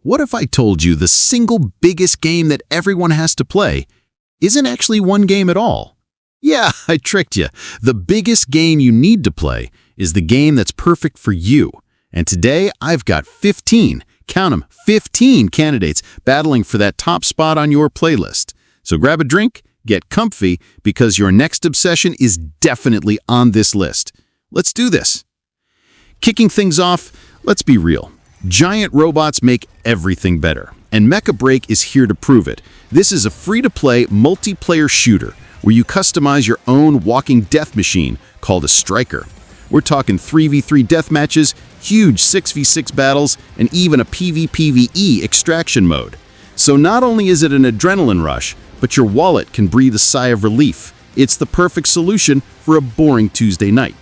What if I told you the single biggest game that everyone has to play isn't actually one game at all? Yeah, I tricked you. The biggest game you need to play is the game that's perfect for you. And today, I've got 15, count 'em, 15 candidates battling for that top spot on your playlist. So grab a drink, get comfy, because your next obsession is definitely on this list. Let's do this. Kicking things off, let's be real. Giant robots make everything better, and Mecha Break is here to prove it. This is a free-to-play multiplayer shooter where you customize your own walking death machine called a striker. We're talking 3v3 death matches, huge 6v6 battles, and even a PvPvE extraction mode. So not only is it an adrenaline rush, but your wallet can breathe a sigh of relief. It's the perfect solution for a boring Tuesday night.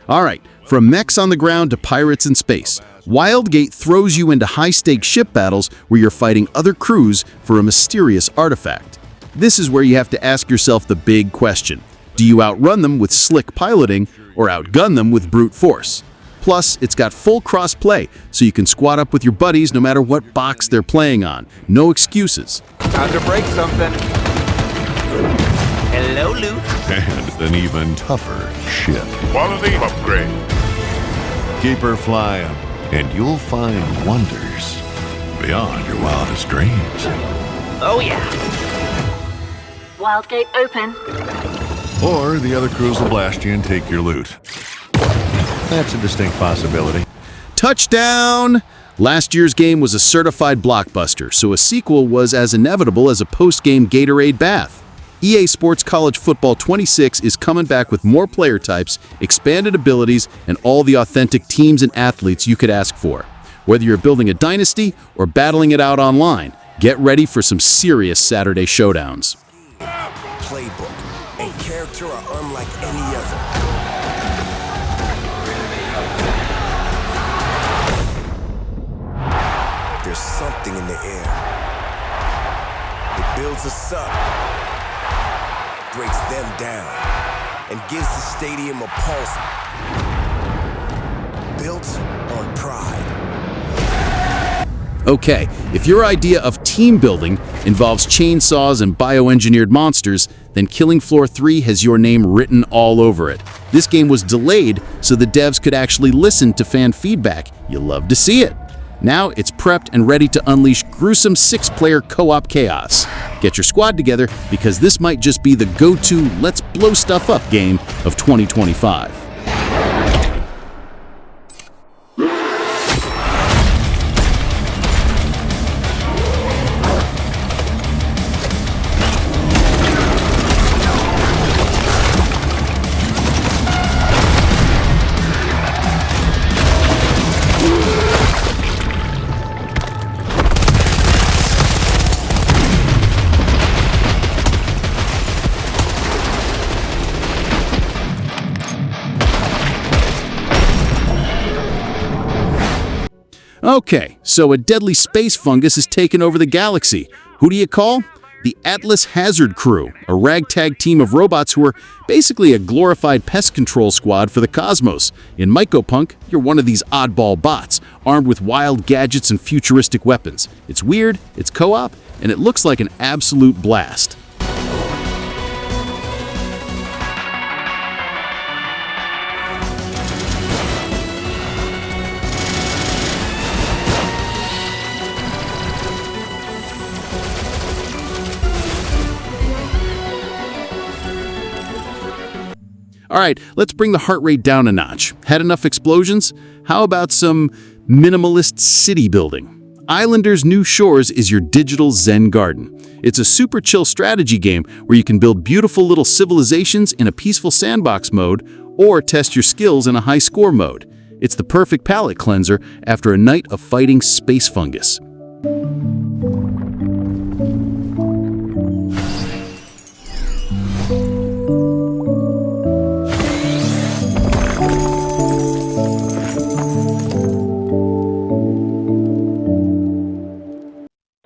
All right, from mechs on the ground to pirates in space, Wildgate throws you into high-stakes ship battles where you're fighting other crews for a mysterious artifact. This is where you have to ask yourself the big question. Do you outrun them with slick piloting or outgun them with brute force? Plus, it's got full cross-play, so you can squad up with your buddies no matter what box they're playing on. No excuses. Time to break something. Hello, Luke. And an even tougher ship. Quality upgrade. Keep her flying, and you'll find wonders beyond your wildest dreams. Oh, yeah. Wildgate open. Or the other crews will blast you and take your loot. That's a distinct possibility. Touchdown! Last year's game was a certified blockbuster, so a sequel was as inevitable as a post-game Gatorade bath. EA Sports College Football 26 is coming back with more player types, expanded abilities, and all the authentic teams and athletes you could ask for. Whether you're building a dynasty or battling it out online, get ready for some serious Saturday showdowns. Playbook and character are unlike any other. There's something in the air. It builds us up, breaks them down, and gives the stadium a pulse built on pride. Okay, if your idea of team building involves chainsaws and bioengineered monsters, then Killing Floor 3 has your name written all over it. This game was delayed so the devs could actually listen to fan feedback. You'll love to see it. Now it's prepped and ready to unleash gruesome 6-player co-op chaos. Get your squad together because this might just be the go-to let's blow stuff up game of 2025. Okay, so a deadly space fungus has taken over the galaxy. Who do you call? The Atlas Hazard Crew, a ragtag team of robots who are basically a glorified pest control squad for the cosmos. In Mycopunk, you're one of these oddball bots, armed with wild gadgets and futuristic weapons. It's weird, it's co-op, and it looks like an absolute blast. All right, let's bring the heart rate down a notch. Had enough explosions? How about some minimalist city building? Islanders New Shores is your digital Zen garden. It's a super chill strategy game where you can build beautiful little civilizations in a peaceful sandbox mode or test your skills in a high score mode. It's the perfect palate cleanser after a night of fighting space fungus.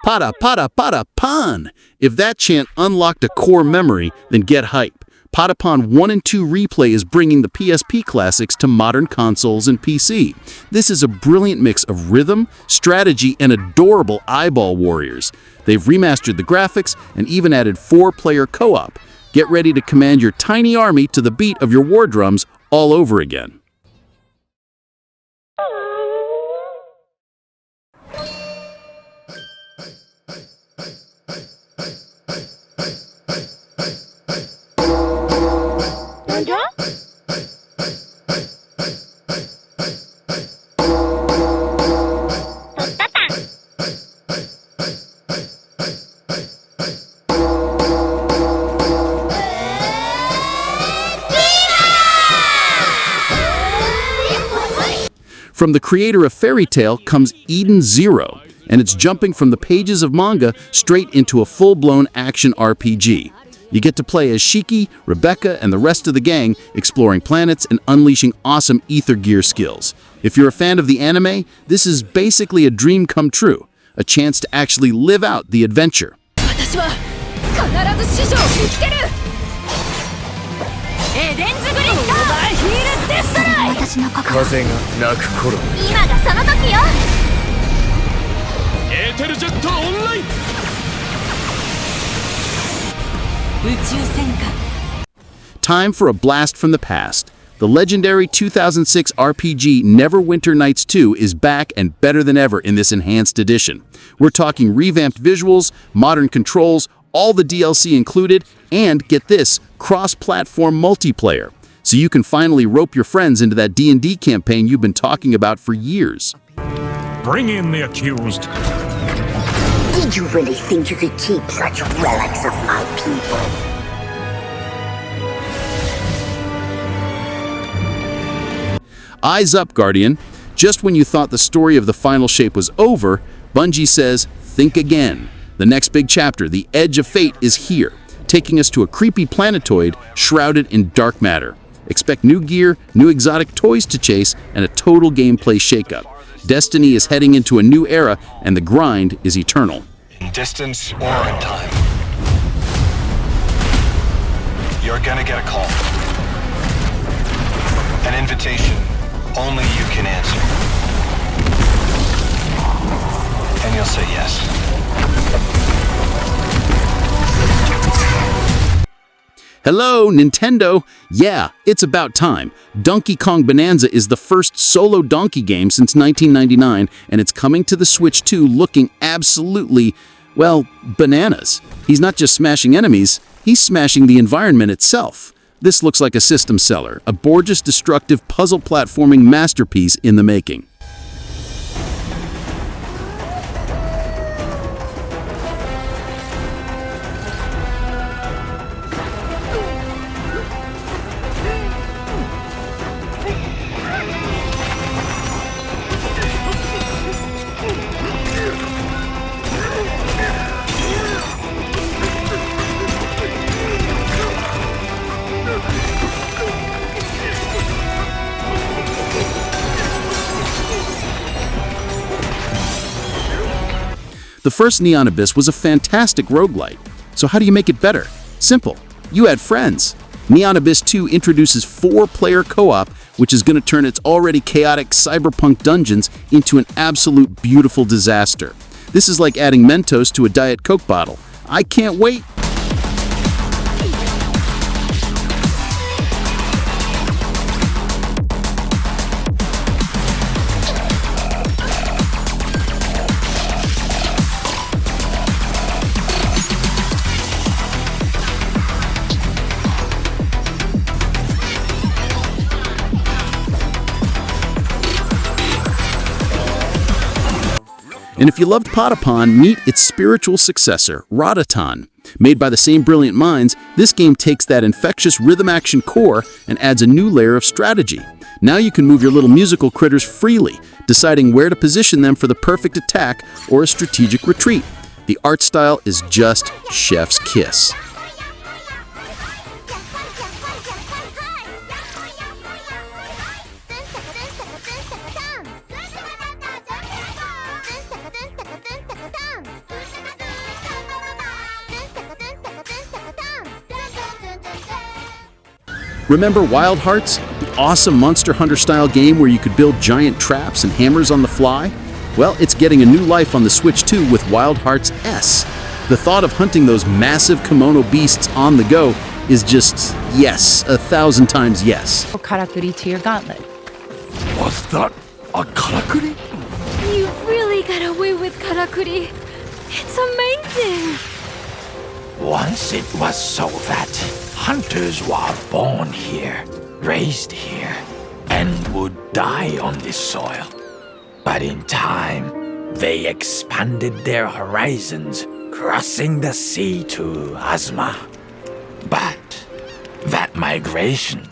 Patapon! If that chant unlocked a core memory, then get hype. Patapon 1 and 2 Replay is bringing the PSP classics to modern consoles and PC. This is a brilliant mix of rhythm, strategy, and adorable eyeball warriors. They've remastered the graphics and even added 4-player co-op. Get ready to command your tiny army to the beat of your war drums all over again. From the creator of Fairy Tail comes Eden Zero, and it's jumping from the pages of manga straight into a full-blown action RPG. You get to play as Shiki, Rebecca, and the rest of the gang, exploring planets and unleashing awesome ether gear skills. If you're a fan of the anime, this is basically a dream come true, a chance to actually live out the adventure. Time for a blast from the past. The legendary 2006 RPG Neverwinter Nights 2 is back and better than ever in this enhanced edition. We're talking revamped visuals, modern controls, all the DLC included, and get this, cross-platform multiplayer. So you can finally rope your friends into that D&D campaign you've been talking about for years. Bring in the accused. Did you really think you could keep such relics of my people? Eyes up, Guardian. Just when you thought the story of the final shape was over, Bungie says, think again. The next big chapter, The Edge of Fate, is here, taking us to a creepy planetoid shrouded in dark matter. Expect new gear, new exotic toys to chase, and a total gameplay shakeup. Destiny is heading into a new era, and the grind is eternal. In distance or in time, you're gonna get a call. An invitation only you can answer. And you'll say yes. Hello, Nintendo! Yeah, it's about time. Donkey Kong Bananza is the first solo donkey game since 1999, and it's coming to the Switch 2 looking absolutely, well, bananas. He's not just smashing enemies, he's smashing the environment itself. This looks like a system seller, a gorgeous, destructive puzzle platforming masterpiece in the making. The first Neon Abyss was a fantastic roguelite. So how do you make it better? Simple. You add friends. Neon Abyss 2 introduces 4-player co-op, which is going to turn its already chaotic cyberpunk dungeons into an absolute beautiful disaster. This is like adding Mentos to a Diet Coke bottle. I can't wait! And if you loved Patapon, meet its spiritual successor, Ratatan. Made by the same brilliant minds, this game takes that infectious rhythm action core and adds a new layer of strategy. Now you can move your little musical critters freely, deciding where to position them for the perfect attack or a strategic retreat. The art style is just chef's kiss. Remember Wild Hearts, the awesome Monster Hunter-style game where you could build giant traps and hammers on the fly? Well, it's getting a new life on the Switch too with Wild Hearts S. The thought of hunting those massive kimono beasts on the go is just yes, 1,000 times yes. Karakuri to your gauntlet. Was that a karakuri? You really got away with Karakuri. It's amazing. Once it was so that hunters were born here, raised here, and would die on this soil. But in time, they expanded their horizons, crossing the sea to Ozma. But that migration...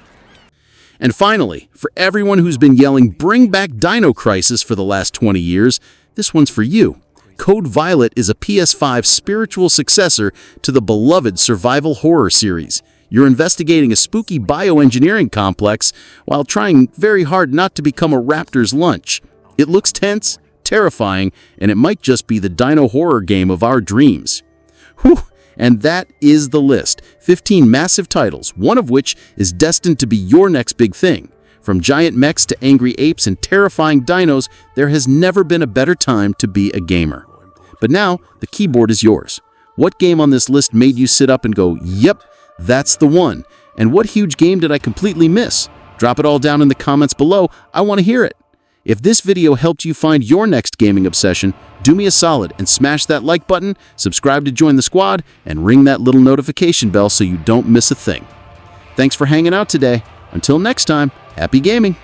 And finally, for everyone who's been yelling, "Bring back Dino Crisis" for the last 20 years, this one's for you. Code Violet is a PS5 spiritual successor to the beloved survival horror series. You're investigating a spooky bioengineering complex while trying very hard not to become a raptor's lunch. It looks tense, terrifying, and it might just be the dino horror game of our dreams. Whew! And that is the list. 15 massive titles, one of which is destined to be your next big thing. From giant mechs to angry apes and terrifying dinos, there has never been a better time to be a gamer. But now, the keyboard is yours. What game on this list made you sit up and go, "Yep, that's the one"? And what huge game did I completely miss? Drop it all down in the comments below. I want to hear it. If this video helped you find your next gaming obsession, do me a solid and smash that like button, subscribe to join the squad, and ring that little notification bell so you don't miss a thing. Thanks for hanging out today. Until next time, happy gaming!